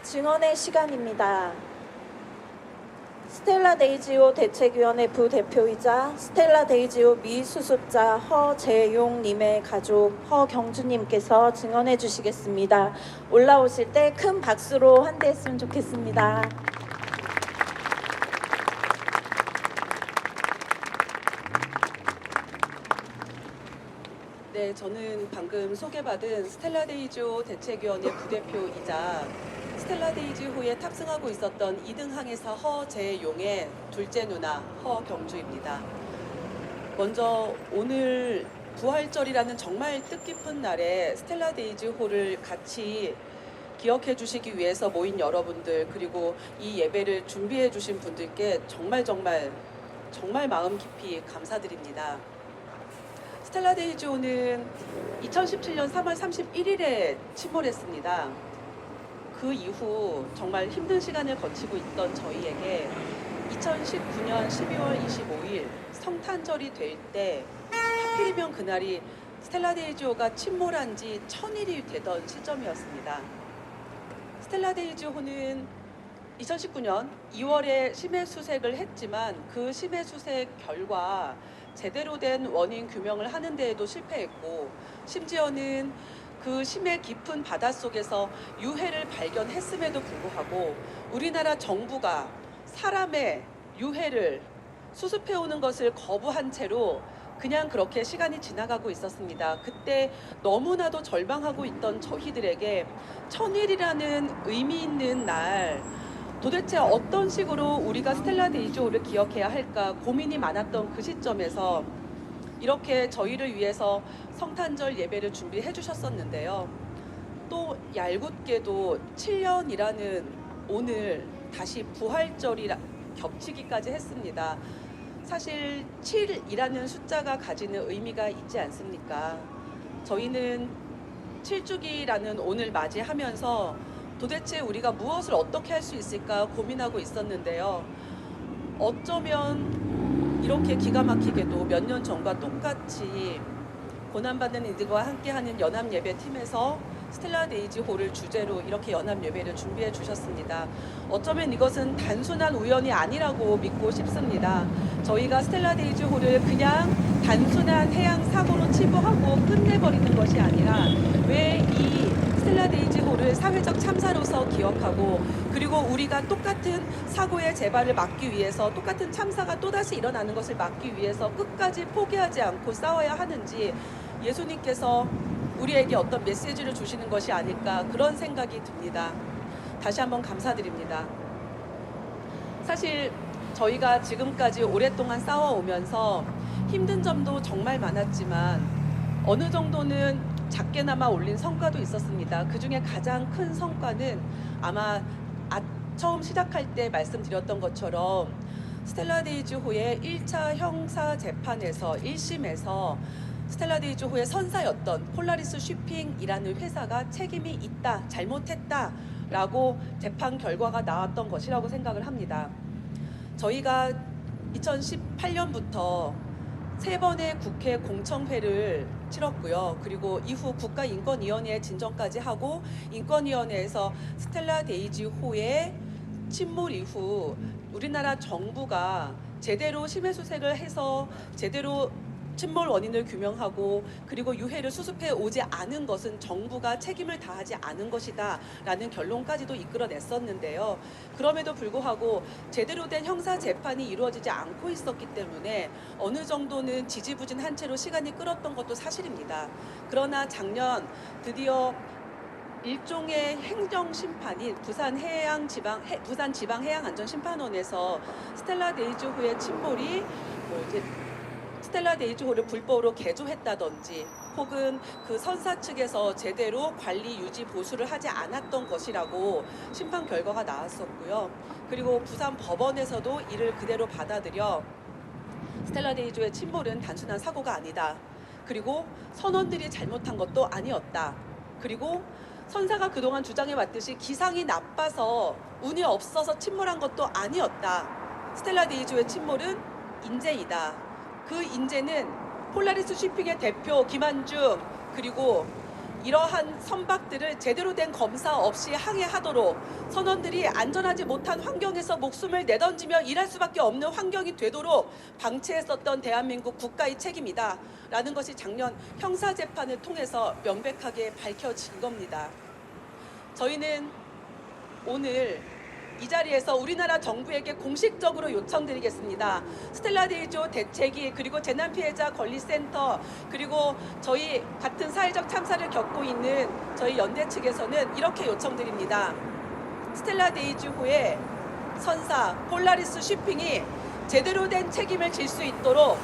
증언의 시간입니다. 스텔라 데이지오 대책위원회 부대표이자 스텔라 데이지오 미수습자 허재용님의 가족 허경주님께서 증언해 주시겠습니다. 올라오실 때 큰 박수로 환대했으면 좋겠습니다. 네, 저는 방금 소개받은 스텔라 데이지오 대책위원회 부대표이자 스텔라 데이지호에 탑승하고 있었던 2등 항해사 허재용의 둘째 누나 허경주입니다. 먼저 오늘 부활절이라는 정말 뜻깊은 날에 스텔라 데이지호를 같이 기억해 주시기 위해서 모인 여러분들, 그리고 이 예배를 준비해 주신 분들께 정말 마음 깊이 감사드립니다. 스텔라 데이지호는 2017년 3월 31일에 침몰했습니다. 그 이후 정말 힘든 시간을 거치고 있던 저희에게 2019년 12월 25일 성탄절이 될 때 하필이면 그날이 스텔라 데이지호가 침몰한 지 1000일이 되던 시점이었습니다. 스텔라 데이지호는 2019년 2월에 심해수색을 했지만 그 심해수색 결과 제대로 된 원인 규명을 하는 데에도 실패했고, 심지어는 그 심해 깊은 바닷속에서 유해를 발견했음에도 불구하고 우리나라 정부가 사람의 유해를 수습해오는 것을 거부한 채로 그냥 그렇게 시간이 지나가고 있었습니다. 그때 너무나도 절망하고 있던 저희들에게 1000일이라는 의미 있는 날, 도대체 어떤 식으로 우리가 스텔라 데이지호를 기억해야 할까 고민이 많았던 그 시점에서 이렇게 저희를 위해서 성탄절 예배를 준비해 주셨었는데요. 또 얄궂게도 7년이라는 오늘 다시 부활절이라 겹치기까지 했습니다. 사실 7이라는 숫자가 가지는 의미가 있지 않습니까? 저희는 7주기라는 오늘 맞이하면서 도대체 우리가 무엇을 어떻게 할 수 있을까 고민하고 있었는데요. 어쩌면 이렇게 기가 막히게도 몇 년 전과 똑같이 고난받는 이들과 함께하는 연합예배팀에서 스텔라 데이지호를 주제로 이렇게 연합예배를 준비해 주셨습니다. 어쩌면 이것은 단순한 우연이 아니라고 믿고 싶습니다. 저희가 스텔라 데이지호를 그냥 단순한 해양 사고로 치부하고 끝내버리는 것이 아니라 왜 이 스텔라 데이지호를 사회적 참사로서 기억하고, 그리고 우리가 똑같은 사고의 재발을 막기 위해서, 똑같은 참사가 또다시 일어나는 것을 막기 위해서 끝까지 포기하지 않고 싸워야 하는지 예수님께서 우리에게 어떤 메시지를 주시는 것이 아닐까, 그런 생각이 듭니다. 다시 한번 감사드립니다. 사실 저희가 지금까지 오랫동안 싸워오면서 힘든 점도 정말 많았지만 어느 정도는 작게나마 올린 성과도 있었습니다. 그 중에 가장 큰 성과는 아마 처음 시작할 때 말씀드렸던 것처럼 스텔라 데이지호의 1차 형사 재판에서 1심에서 스텔라 데이지호의 선사였던 폴라리스 쉬핑이라는 회사가 책임이 있다, 잘못했다 라고 재판 결과가 나왔던 것이라고 생각을 합니다. 저희가 2018년부터 3번의 국회 공청회를 치렀고요. 그리고 이후 국가인권위원회에 진정까지 하고, 인권위원회에서 스텔라 데이지호의 침몰 이후 우리나라 정부가 제대로 심해수색을 해서 제대로 침몰 원인을 규명하고, 그리고 유해를 수습해 오지 않은 것은 정부가 책임을 다하지 않은 것이다 라는 결론까지도 이끌어냈었는데요. 그럼에도 불구하고 제대로 된 형사 재판이 이루어지지 않고 있었기 때문에 어느 정도는 지지부진한 채로 시간이 끌었던 것도 사실입니다. 그러나 작년 드디어 일종의 행정심판인 부산지방해양안전심판원에서 스텔라 데이지호의 침몰이 스텔라 데이지호를 불법으로 개조했다든지, 혹은 그 선사 측에서 제대로 관리, 유지, 보수를 하지 않았던 것이라고 심판 결과가 나왔었고요. 그리고 부산 법원에서도 이를 그대로 받아들여 스텔라 데이지호의 침몰은 단순한 사고가 아니다. 그리고 선원들이 잘못한 것도 아니었다. 그리고 선사가 그동안 주장해왔듯이 기상이 나빠서 운이 없어서 침몰한 것도 아니었다. 스텔라 데이지호의 침몰은 인재이다. 그 인재는 폴라리스 쉬핑의 대표 김한중, 그리고 이러한 선박들을 제대로 된 검사 없이 항해하도록 선원들이 안전하지 못한 환경에서 목숨을 내던지며 일할 수밖에 없는 환경이 되도록 방치했었던 대한민국 국가의 책임이다 라는 것이 작년 형사재판을 통해서 명백하게 밝혀진 겁니다. 저희는 오늘 이 자리에서 우리나라 정부에게 공식적으로 요청드리겠습니다. 스텔라 데이지호 대책위 그리고 재난피해자 권리센터 그리고 저희 같은 사회적 참사를 겪고 있는 저희 연대 측에서는 이렇게 요청드립니다. 스텔라 데이지호의 선사 폴라리스 쉬핑이 제대로 된 책임을 질 수 있도록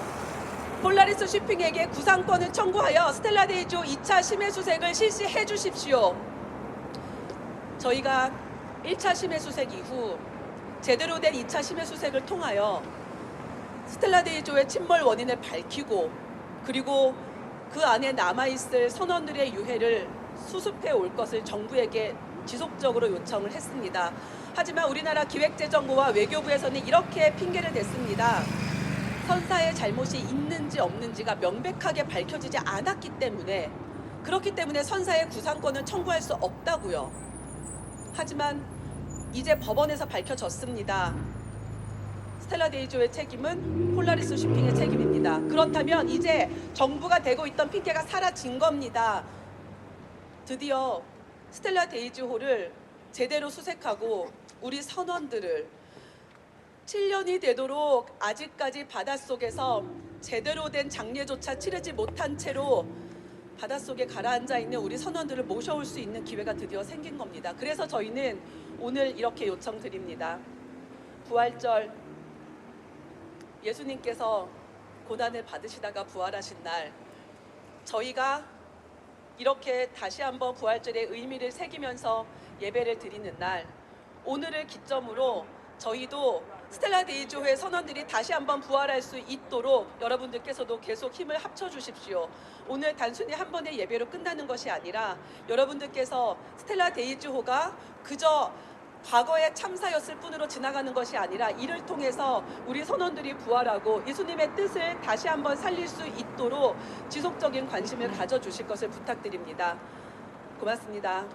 폴라리스 쉬핑에게 구상권을 청구하여 스텔라 데이지호 2차 심해 수색을 실시해 주십시오. 저희가 1차 심해 수색 이후 제대로 된 2차 심해 수색을 통하여 스텔라 데이지호의 침몰 원인을 밝히고 그리고 그 안에 남아있을 선원들의 유해를 수습해 올 것을 정부에게 지속적으로 요청을 했습니다. 하지만 우리나라 기획재정부와 외교부에서는 이렇게 핑계를 댔습니다. 선사의 잘못이 있는지 없는지가 명백하게 밝혀지지 않았기 때문에 그렇기 때문에 선사의 구상권을 청구할 수 없다고요. 하지만 이제 법원에서 밝혀졌습니다. 스텔라 데이지호의 책임은 폴라리스 쉬핑의 책임입니다. 그렇다면 이제 정부가 대고 있던 핑계가 사라진 겁니다. 드디어 스텔라 데이지호를 제대로 수색하고 우리 선원들을 7년이 되도록 아직까지 바닷속에서 제대로 된 장례조차 치르지 못한 채로 바닷속에 가라앉아 있는 우리 선원들을 모셔올 수 있는 기회가 드디어 생긴 겁니다. 그래서 저희는 오늘 이렇게 요청드립니다. 부활절 예수님께서 고난을 받으시다가 부활하신 날 저희가 이렇게 다시 한번 부활절의 의미를 새기면서 예배를 드리는 날 오늘을 기점으로 저희도 스텔라 데이지호의 선원들이 다시 한번 부활할 수 있도록 여러분들께서도 계속 힘을 합쳐 주십시오. 오늘 단순히 한 번의 예배로 끝나는 것이 아니라 여러분들께서 스텔라 데이지호가 그저 과거의 참사였을 뿐으로 지나가는 것이 아니라 이를 통해서 우리 선원들이 부활하고 예수님의 뜻을 다시 한번 살릴 수 있도록 지속적인 관심을 가져주실 것을 부탁드립니다. 고맙습니다.